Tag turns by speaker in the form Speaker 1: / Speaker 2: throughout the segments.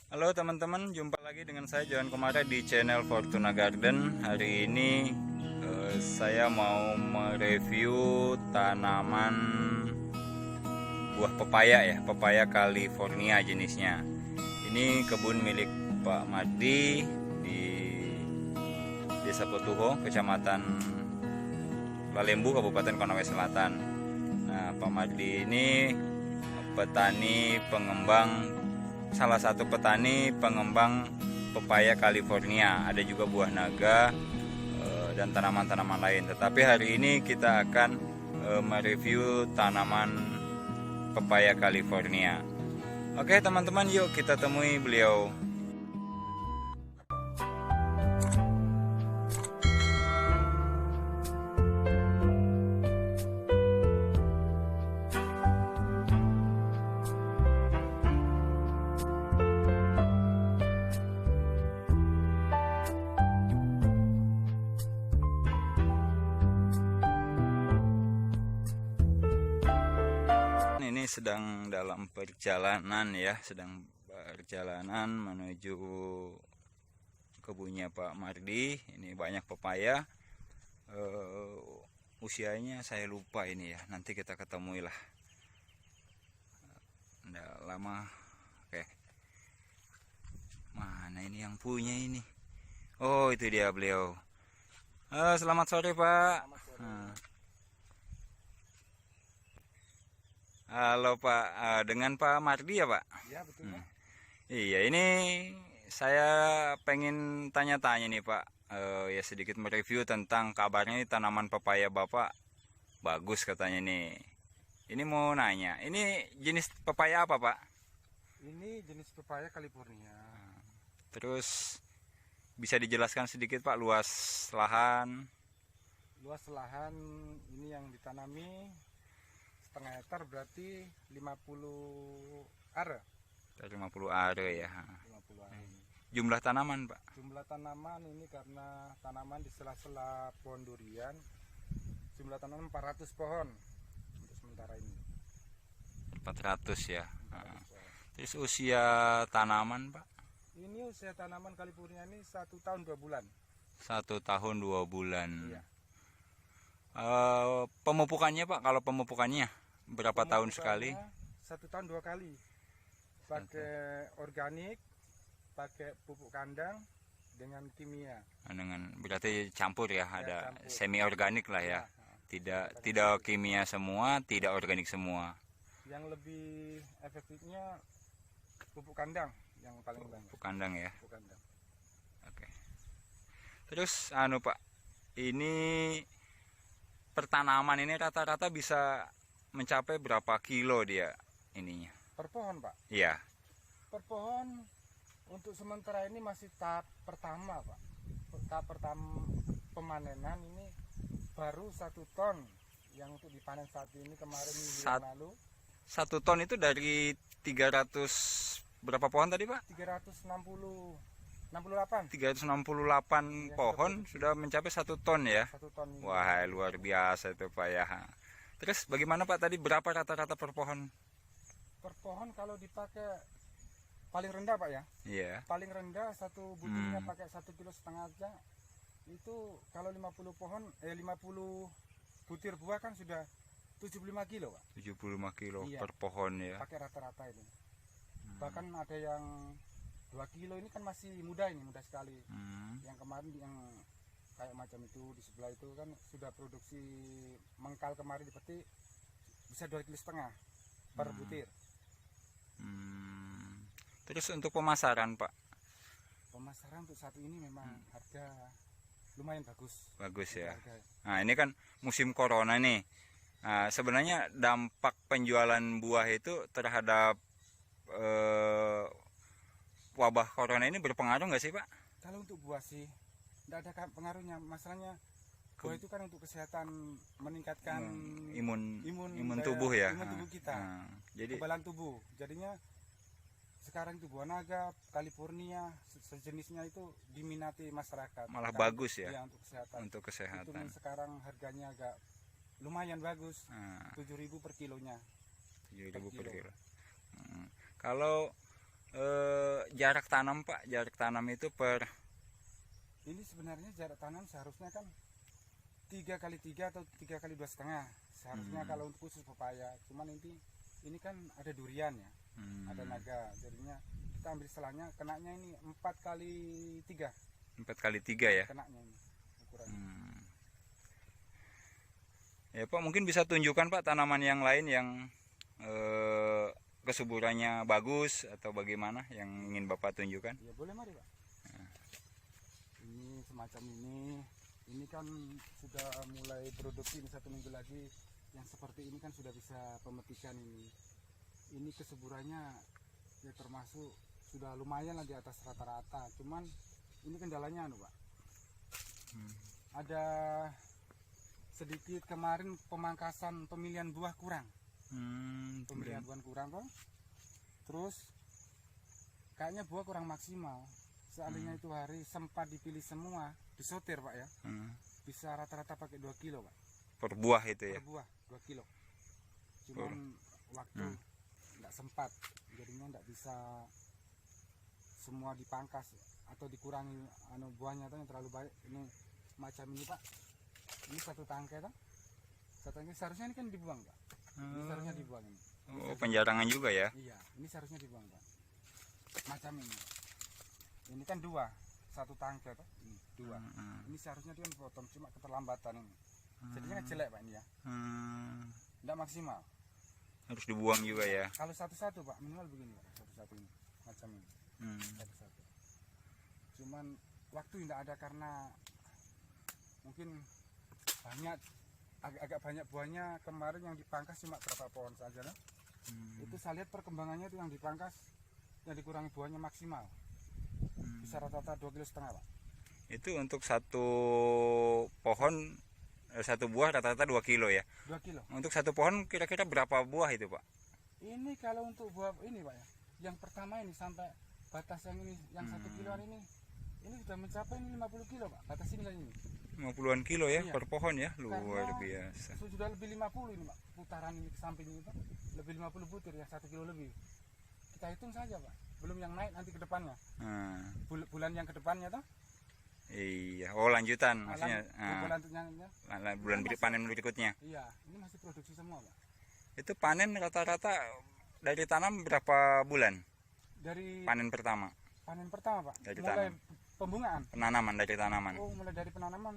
Speaker 1: Halo teman-teman, jumpa lagi dengan saya Johan Komara di channel Fortuna Garden. Hari ini saya mau mereview tanaman buah pepaya ya, pepaya California jenisnya. Ini kebun milik Pak Mardi di Desa Potuho, Kecamatan Lalembu, Kabupaten Konawe Selatan. Nah, Pak Mardi ini petani pengembang, salah satu petani pengembang pepaya California. Ada juga buah naga dan tanaman-tanaman lain. Tetapi hari ini kita akan mereview tanaman pepaya California. Oke teman-teman, yuk kita temui beliau. Ini sedang dalam perjalanan ya, sedang perjalanan menuju kebunnya Pak Mardi. Ini banyak pepaya. Usianya saya lupa ini ya, nanti kita ketemui lah. Nggak lama. Oke, mana ini yang punya ini? Oh, itu dia beliau. Selamat sore Pak.
Speaker 2: Selamat sore.
Speaker 1: Halo Pak, dengan Pak Mardi ya Pak?
Speaker 2: Ya betul Pak.
Speaker 1: Iya, ini saya pengen tanya-tanya nih Pak, ya sedikit mereview tentang kabarnya ini tanaman pepaya Bapak bagus katanya nih. Ini mau nanya, ini jenis pepaya apa Pak?
Speaker 2: Ini jenis pepaya California.
Speaker 1: Terus bisa dijelaskan sedikit Pak, luas lahan?
Speaker 2: Luas lahan ini yang ditanami setengah hektar, berarti 50 are.
Speaker 1: 50 are ya.
Speaker 2: 50 are.
Speaker 1: Jumlah tanaman Pak?
Speaker 2: Jumlah tanaman ini karena tanaman di sela-sela pohon durian, jumlah tanaman 400 pohon untuk sementara ini.
Speaker 1: 400 ya.
Speaker 2: 400 pohon.
Speaker 1: Terus usia tanaman Pak?
Speaker 2: Ini usia tanaman California ini 1 tahun 2 bulan.
Speaker 1: 1 tahun 2 bulan.
Speaker 2: Iya.
Speaker 1: Pemupukannya Pak, kalau pemupukannya berapa tahun sekali?
Speaker 2: 1 tahun 2 kali. Pakai organik, pakai pupuk kandang dengan kimia.
Speaker 1: Dengan berarti campur ya, ada
Speaker 2: campur.
Speaker 1: semi organik lah ya. Tidak kimia semua, tidak organik semua.
Speaker 2: Yang lebih efektifnya pupuk kandang yang paling banyak.
Speaker 1: Pupuk kandang ya.
Speaker 2: Pupuk kandang.
Speaker 1: Oke. Terus Pak, ini pertanaman ini rata-rata bisa mencapai berapa kilo dia ininya?
Speaker 2: Per pohon Pak.
Speaker 1: Iya.
Speaker 2: Per pohon untuk sementara ini masih tahap pertama Pak. Tahap pertama pemanenan ini baru 1 ton yang untuk dipanen saat ini, kemarin minggu yang lalu.
Speaker 1: 1 ton itu dari 300 berapa pohon tadi Pak?
Speaker 2: 368
Speaker 1: 368 pohon sudah mencapai 1 ton ya.
Speaker 2: 1 ton ini.
Speaker 1: Wah, luar biasa itu Pak ya. Terus bagaimana Pak tadi, berapa rata-rata per pohon?
Speaker 2: Per pohon kalau dipakai paling rendah Pak ya.
Speaker 1: Iya.
Speaker 2: Paling rendah satu butirnya pakai 1,5 kilo aja. Itu kalau 50 pohon 50 butir buah kan sudah 75 kilo Pak.
Speaker 1: 75 kilo
Speaker 2: Iya.
Speaker 1: per pohon ya.
Speaker 2: Pakai rata-rata ini. Bahkan ada yang 2 kilo, ini kan masih muda, ini muda sekali. Yang kemarin yang kayak macam itu di sebelah itu kan sudah produksi mengkal, kemarin dipetik bisa 2,5 kilo per butir.
Speaker 1: Terus untuk pemasaran Pak?
Speaker 2: Pemasaran untuk saat ini memang harga lumayan bagus.
Speaker 1: Bagus ya.
Speaker 2: Harga.
Speaker 1: Nah ini kan musim corona nih. Nah, sebenarnya dampak penjualan buah itu terhadap wabah corona ini berpengaruh nggak sih Pak?
Speaker 2: Kalau untuk buah sih tidak ada pengaruhnya. Masalahnya buah itu kan untuk kesehatan, meningkatkan
Speaker 1: imun
Speaker 2: daya,
Speaker 1: tubuh ya.
Speaker 2: imun tubuh kita.
Speaker 1: Jadi
Speaker 2: kekebalan tubuh. Jadinya sekarang itu buah naga California sejenisnya itu diminati masyarakat.
Speaker 1: malah bagus ya,
Speaker 2: ya untuk kesehatan.
Speaker 1: untuk kesehatan.
Speaker 2: Itu sekarang harganya agak lumayan bagus. 7.000 per kilonya.
Speaker 1: 7.000 per kilo. Kalau jarak tanam Pak, jarak tanam itu per
Speaker 2: Ini sebenarnya jarak tanam seharusnya kan 3x3 atau 3x2,5 seharusnya kalau untuk khusus pepaya. Cuman ini kan ada durian ya, ada naga, jadinya kita ambil selangnya, kenanya ini 4x3.
Speaker 1: 4x3 ya.
Speaker 2: Kenanya ini ukurannya.
Speaker 1: Ya Pak, mungkin bisa tunjukkan Pak tanaman yang lain yang kesuburannya bagus atau bagaimana yang ingin Bapak tunjukkan?
Speaker 2: Ya boleh, mari Pak. Ini semacam ini kan sudah mulai produksi, ini 1 minggu lagi. Yang seperti ini kan sudah bisa pemetikan ini kesuburannya ya termasuk sudah lumayan lah di atas rata-rata. Cuman ini kendalanya Pak, ada sedikit kemarin pemangkasan pemilihan buah kurang. Pemilihan buah kurang Pak. Terus kayaknya buah kurang maksimal. Seandainya itu hari sempat dipilih semua, disotir Pak ya, bisa rata-rata pakai 2 kilo Pak.
Speaker 1: Per buah itu ya?
Speaker 2: Per buah 2 kilo. Cuman waktu nggak sempat, jadinya nggak bisa semua dipangkas atau dikurangi buahnya tuh yang terlalu baik. Ini macam ini Pak, ini 1 tangkai kan, 1 tangkai seharusnya ini kan dibuang Pak. Ini seharusnya dibuang ini.
Speaker 1: Oh, penjarangan juga ya?
Speaker 2: Iya, ini seharusnya dibuang Pak. Macam ini. Ini kan 2, 1 tangkai Pak. Ini 2. Ini seharusnya dia potong, cuma keterlambatan ini. Jadinya jelek Pak ini ya. Tidak maksimal.
Speaker 1: Harus dibuang juga ya?
Speaker 2: Kalau satu-satu Pak, minimal begini Pak, satu-satu ini. Macam ini. Satu-satu. Cuman waktu tidak ada karena mungkin agak banyak buahnya. Kemarin yang dipangkas cuma berapa pohon saja lah. Itu saya lihat perkembangannya itu yang dipangkas, yang dikurangi buahnya maksimal. Bisa rata-rata 2,5 kilo Pak.
Speaker 1: Itu untuk satu pohon, satu buah rata-rata 2 kilo ya?
Speaker 2: 2 kilo.
Speaker 1: Untuk satu pohon kira-kira berapa buah itu Pak?
Speaker 2: Ini kalau untuk buah ini Pak ya, yang pertama ini sampai batas yang ini, yang 1 kiloan ini sudah mencapai 50 kilo Pak, batas ini.
Speaker 1: 50-an kilo ya,
Speaker 2: iya,
Speaker 1: per pohon ya, luar
Speaker 2: karena
Speaker 1: biasa.
Speaker 2: Sudah lebih 50 ini Pak, putaran ini ke samping ini Pak, lebih 50 butir ya, 1 kilo lebih. Kita hitung saja Pak, belum yang naik nanti ke depannya. Bulan yang ke depannya toh.
Speaker 1: Iya, oh lanjutan maksudnya. Bulan panen berikutnya.
Speaker 2: Iya, ini masih produksi semua Pak.
Speaker 1: Itu panen rata-rata dari tanam berapa bulan?
Speaker 2: Dari
Speaker 1: panen pertama.
Speaker 2: Panen pertama Pak.
Speaker 1: Dari
Speaker 2: mulai
Speaker 1: tanam.
Speaker 2: Pembungaan.
Speaker 1: Penanaman dari tanaman.
Speaker 2: Oh, mulai dari penanaman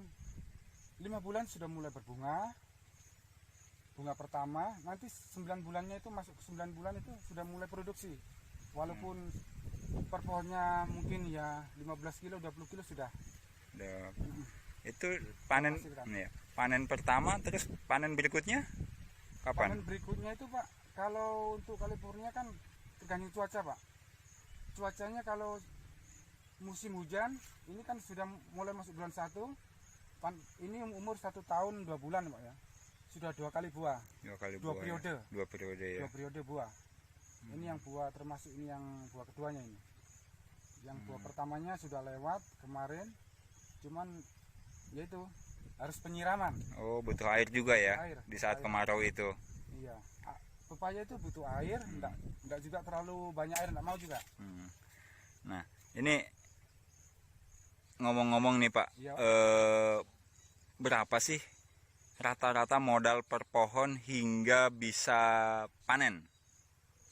Speaker 2: 5 bulan sudah mulai berbunga. Bunga pertama, nanti 9 bulannya itu masuk ke 9 bulan itu sudah mulai produksi. Walaupun per pohonnya mungkin ya 15 kilo, 20 kilo sudah.
Speaker 1: Itu panen ya, panen pertama, terus panen berikutnya kapan?
Speaker 2: Panen berikutnya itu Pak, kalau untuk California kan tergantung cuaca Pak. Cuacanya kalau musim hujan ini kan sudah mulai masuk bulan 1, ini umur 1 tahun 2 bulan Pak ya, sudah 2 kali buah.
Speaker 1: 2 kali
Speaker 2: buah. Periode.
Speaker 1: Ya. 2 periode ya.
Speaker 2: 2 periode buah. Ini yang buah, termasuk ini yang buah keduanya ini. Yang buah pertamanya sudah lewat kemarin, cuman yaitu harus penyiraman.
Speaker 1: Oh, butuh air juga ya,
Speaker 2: air,
Speaker 1: di saat
Speaker 2: air.
Speaker 1: kemarau itu.
Speaker 2: Iya, pepaya itu butuh air, enggak juga terlalu banyak air, enggak mau juga.
Speaker 1: Nah, ini ngomong-ngomong nih Pak,
Speaker 2: Iya.
Speaker 1: Berapa sih rata-rata modal per pohon hingga bisa panen?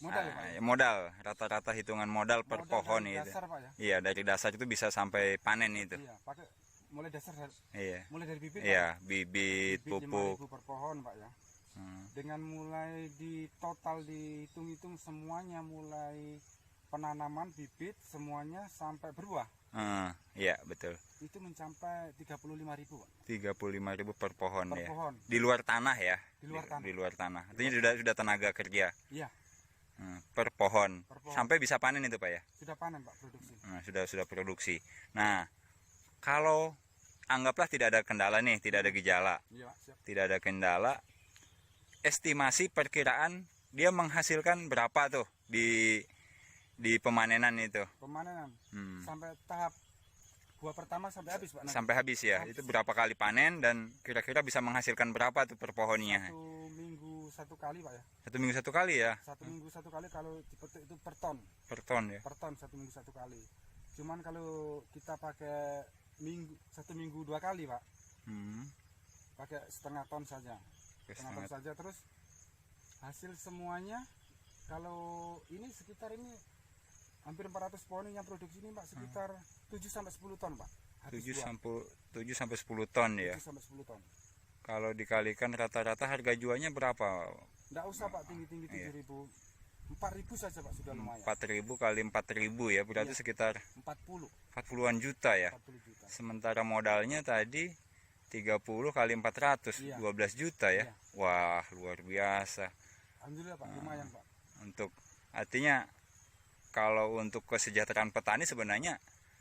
Speaker 2: Modal ya Pak?
Speaker 1: Modal, rata-rata hitungan modal per pohon
Speaker 2: dari
Speaker 1: itu.
Speaker 2: dasar, Pak, ya?
Speaker 1: Iya, dari dasar itu bisa sampai panen itu.
Speaker 2: Iya, pakai mulai dasar.
Speaker 1: Iya.
Speaker 2: Mulai dari bibit.
Speaker 1: Iya,
Speaker 2: Pak.
Speaker 1: bibit, pupuk.
Speaker 2: 5.000 per pohon Pak ya. Dengan mulai di total dihitung-hitung semuanya, mulai penanaman bibit semuanya sampai berbuah.
Speaker 1: Iya, betul.
Speaker 2: Itu mencapai 35.000 Pak.
Speaker 1: 35.000 per pohon
Speaker 2: Per
Speaker 1: ya.
Speaker 2: pohon.
Speaker 1: Di luar tanah ya.
Speaker 2: Di luar tanah.
Speaker 1: Di luar tanah. Artinya sudah tenaga kerja.
Speaker 2: Iya.
Speaker 1: Per pohon.
Speaker 2: Per pohon.
Speaker 1: Sampai bisa panen itu Pak ya.
Speaker 2: Sudah panen Pak, produksi.
Speaker 1: Sudah produksi. Nah, kalau anggaplah tidak ada kendala nih, tidak ada gejala.
Speaker 2: Iya, siap.
Speaker 1: Tidak ada kendala. Estimasi perkiraan dia menghasilkan berapa tuh di pemanenan itu?
Speaker 2: Pemanenan. Sampai tahap buah pertama sampai habis Pak.
Speaker 1: Sampai habis ya. Itu berapa kali panen dan kira-kira bisa menghasilkan berapa tuh per pohonnya?
Speaker 2: 1 minggu satu kali Pak ya.
Speaker 1: 1 minggu 1 kali ya?
Speaker 2: 1 minggu 1 kali, kalau dipetik itu per ton.
Speaker 1: Per ton ya?
Speaker 2: Per ton 1 minggu 1 kali. Cuman kalau kita pakai 1 minggu 2 kali Pak, pakai setengah ton saja. Setengah ton saja, terus hasil semuanya kalau ini sekitar ini hampir 400 pohon yang produksi ini Pak, sekitar 7-10 ton Pak.
Speaker 1: 7 sampai 10 ton ya.
Speaker 2: 7 sampai 10 ton.
Speaker 1: Kalau dikalikan rata-rata harga jualnya berapa?
Speaker 2: Enggak usah Pak tinggi-tinggi 7.000. 4.000 saja Pak sudah lumayan.
Speaker 1: 4.000 kali 4.000 ya, berarti sekitar 40-an juta ya.
Speaker 2: 40 juta.
Speaker 1: Sementara modalnya tadi 30 kali 400, 12 juta ya. Wah, luar biasa.
Speaker 2: Alhamdulillah Pak, lumayan Pak.
Speaker 1: Untuk artinya kalau untuk kesejahteraan petani sebenarnya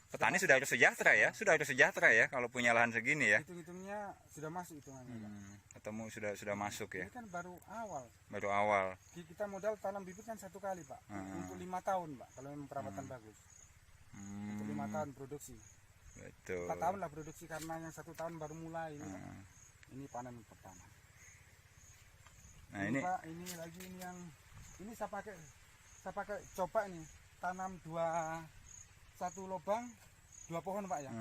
Speaker 1: petani sudah harus sejahtera ya, kalau punya lahan segini ya.
Speaker 2: Hitung-hitungnya sudah masuk hitungannya.
Speaker 1: Ketemu sudah masuk ya.
Speaker 2: Ini kan baru awal.
Speaker 1: Baru awal.
Speaker 2: Kita modal tanam bibit kan 1 kali Pak, untuk 5 tahun Pak, kalau memang perawatan bagus. Untuk 5 tahun produksi.
Speaker 1: Betul.
Speaker 2: 4 tahun lah produksi, karena yang 1 tahun baru mulai ini. Ini panen pertama.
Speaker 1: Nah
Speaker 2: ini Pak, ini lagi ini yang ini saya pakai coba ini tanam 1 lubang 2 pohon Pak ya.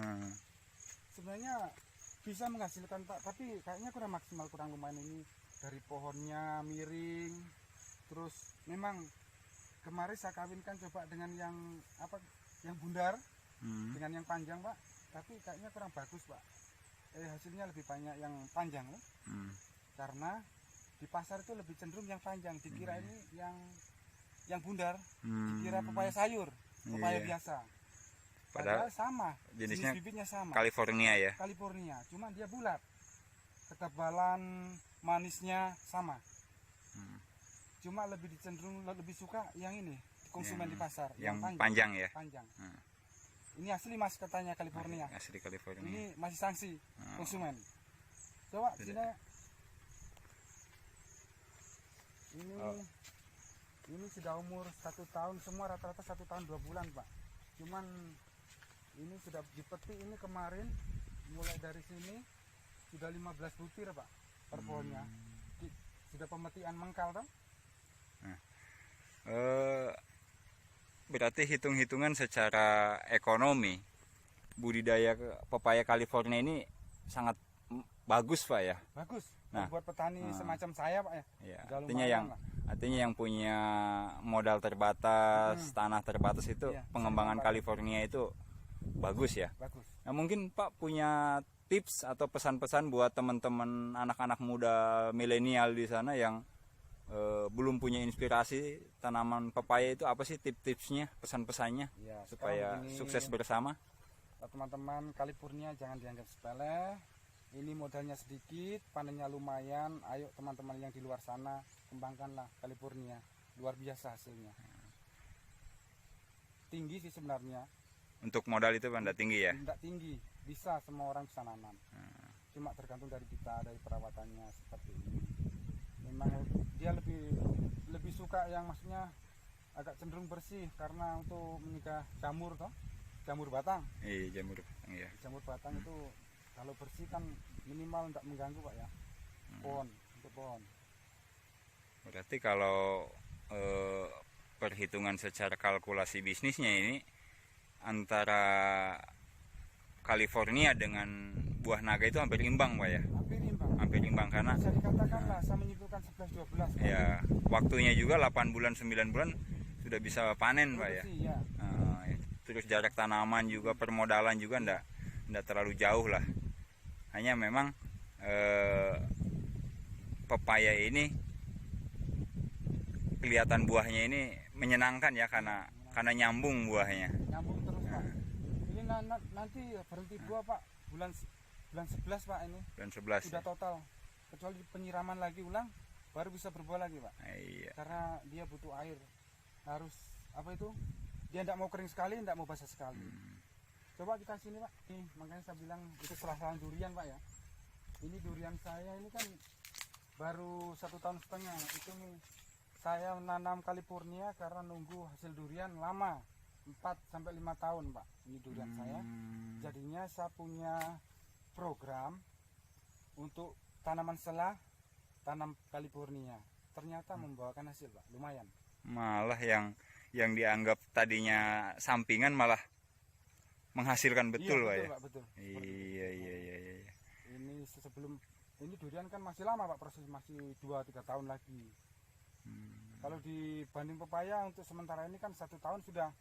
Speaker 2: Sebenarnya bisa menghasilkan Pak, tapi kayaknya kurang maksimal, kurang lumayan ini. Dari pohonnya miring, terus memang kemarin saya kawinkan coba dengan yang bundar, dengan yang panjang Pak, tapi kayaknya kurang bagus Pak. Hasilnya lebih banyak yang panjang loh. Karena di pasar itu lebih cenderung yang panjang, dikira ini yang bundar, dikira pepaya sayur, pepaya biasa. Padahal sama, jenis bibitnya sama.
Speaker 1: California ya.
Speaker 2: California, cuma dia bulat. Ketebalan manisnya sama. Cuma lebih lebih suka yang ini konsumen di pasar,
Speaker 1: yang panjang ya.
Speaker 2: Panjang. Ini asli Mas katanya California.
Speaker 1: Asli California.
Speaker 2: Ini masih sanksi konsumen. Coba sini. Ini sudah umur 1 tahun semua, rata-rata 1 tahun 2 bulan Pak. Cuman ini sudah dipetik ini kemarin, mulai dari sini sudah 15 butir Pak per pohonnya. Sudah pemetikan mengkal toh.
Speaker 1: Berarti hitung-hitungan secara ekonomi budidaya pepaya California ini sangat bagus Pak ya.
Speaker 2: Bagus. Nah, buat petani semacam saya Pak ya.
Speaker 1: Artinya yang punya modal terbatas, tanah terbatas itu pengembangan California itu bagus ya.
Speaker 2: Bagus.
Speaker 1: Nah, mungkin Pak punya tips atau pesan-pesan buat teman-teman anak-anak muda milenial di sana yang belum punya inspirasi tanaman pepaya, itu apa sih tips-tipsnya, pesan-pesannya supaya sukses bersama?
Speaker 2: Teman-teman, California jangan dianggap sepele. Ini modalnya sedikit, panennya lumayan. Ayo teman-teman yang di luar sana, kembangkanlah California. Luar biasa hasilnya. Tinggi sih sebenarnya.
Speaker 1: Untuk modal itu Pak, tinggi ya?
Speaker 2: Tidak tinggi, bisa, semua orang bisa nanam. Cuma tergantung dari kita, dari perawatannya seperti ini. Memang dia lebih suka yang maksudnya agak cenderung bersih, karena untuk menikah jamur toh, jamur batang.
Speaker 1: Iya, jamur batang ya.
Speaker 2: Jamur batang itu kalau bersih kan minimal tidak mengganggu Pak ya. Untuk pohon.
Speaker 1: Berarti kalau perhitungan secara kalkulasi bisnisnya ini antara California dengan buah naga itu hampir imbang Pak ya? Hampir imbang karena
Speaker 2: bisa dikatakan lah, saya menyimpulkan 11-12 kan?
Speaker 1: Ya, waktunya juga 8 bulan 9 bulan sudah bisa panen Pak ya. Terus jarak tanaman juga, permodalan juga ndak terlalu jauh lah. Hanya memang pepaya ini kelihatan buahnya ini menyenangkan ya, karena nyambung buahnya.
Speaker 2: Nyambung terus Pak. Ini nanti berhenti buah Pak bulan 11 Pak ini.
Speaker 1: Bulan 11.
Speaker 2: Sudah total. Kecuali penyiraman lagi ulang baru bisa berbuah lagi Pak.
Speaker 1: Iya.
Speaker 2: Karena dia butuh air. Harus dia tidak mau kering sekali, tidak mau basah sekali. Coba kita sini Pak. Nih, makanya saya bilang itu salah durian Pak ya. Ini durian saya ini kan baru 1,5 tahun. Itu nih saya menanam California karena nunggu hasil durian lama, 4-5 tahun Pak. Ini durian saya. Jadinya saya punya program untuk tanaman selah tanam California. ternyata membuahkan hasil Pak, lumayan.
Speaker 1: Malah yang dianggap tadinya sampingan malah menghasilkan betul, Pak,
Speaker 2: Iya, betul
Speaker 1: ya.
Speaker 2: Pak, betul. Seperti itu.
Speaker 1: Iya.
Speaker 2: Ini sebelum ini durian kan masih lama Pak, proses masih 2-3 tahun lagi. Kalau dibanding pepaya untuk sementara ini kan 1 tahun sudah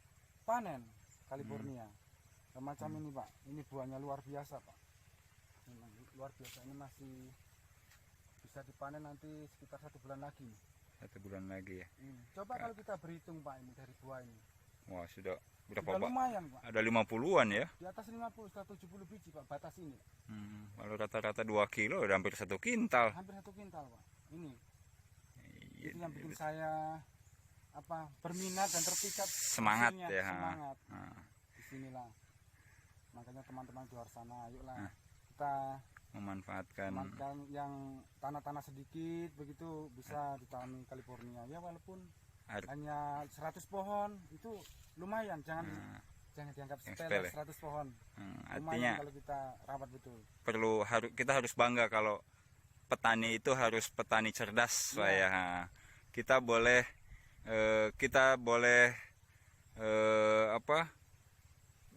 Speaker 2: panen California. Macam ini Pak, ini buahnya luar biasa Pak. Memang luar biasa, ini masih bisa dipanen nanti sekitar 1 bulan lagi.
Speaker 1: 1 bulan lagi ya.
Speaker 2: Coba kalau kita berhitung Pak, ini dari buah ini.
Speaker 1: Wah, sudah berapa,
Speaker 2: Sudah
Speaker 1: Pak?
Speaker 2: lumayan Pak.
Speaker 1: Ada 50-an ya.
Speaker 2: Di atas 50 sudah 70 biji Pak, batas ini.
Speaker 1: Kalau rata-rata 2 kilo udah hampir 1 kintal.
Speaker 2: Hampir 1 kintal Pak. Ini.
Speaker 1: Iya,
Speaker 2: Itu yang bikin saya berminat dan terpikat
Speaker 1: semangat
Speaker 2: hasilnya,
Speaker 1: ya.
Speaker 2: semangat. Disinilah. Makanya teman-teman di luar sana, ayolah kita
Speaker 1: Memanfaatkan
Speaker 2: yang tanah-tanah sedikit begitu bisa ditanami California. Ya walaupun hanya 100 pohon itu lumayan, jangan dianggap sepele 100 pohon.
Speaker 1: Artinya
Speaker 2: kalau kita rawat betul.
Speaker 1: Kita harus bangga kalau petani itu harus petani cerdas, Pak, ya. Kita boleh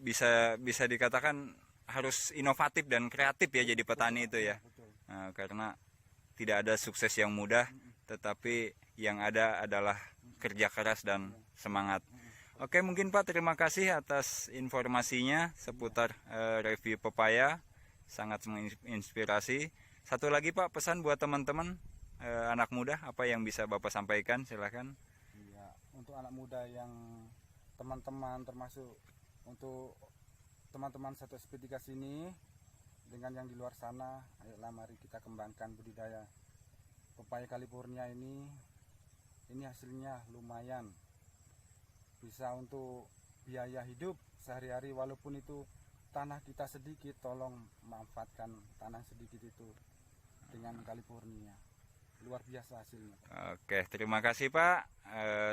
Speaker 1: bisa dikatakan harus inovatif dan kreatif ya jadi petani itu ya. Nah, karena tidak ada sukses yang mudah, tetapi yang ada adalah kerja keras dan semangat. Oke, mungkin Pak, terima kasih atas informasinya seputar review pepaya, sangat menginspirasi. Satu lagi Pak, pesan buat teman-teman anak muda, apa yang bisa Bapak sampaikan, silakan.
Speaker 2: Iya, untuk anak muda yang teman-teman, termasuk untuk teman-teman satu SP3 sini dengan yang di luar sana, ayolah mari kita kembangkan budidaya pepaya California ini. Ini hasilnya lumayan, bisa untuk biaya hidup sehari-hari, walaupun itu tanah kita sedikit, tolong manfaatkan tanah sedikit itu dengan California. Luar biasa hasilnya.
Speaker 1: Oke, terima kasih Pak.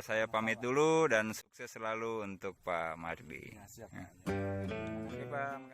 Speaker 1: Saya pamit dulu dan sukses selalu untuk Pak Mardi.
Speaker 2: Ya, siap.
Speaker 1: Oke, Pak.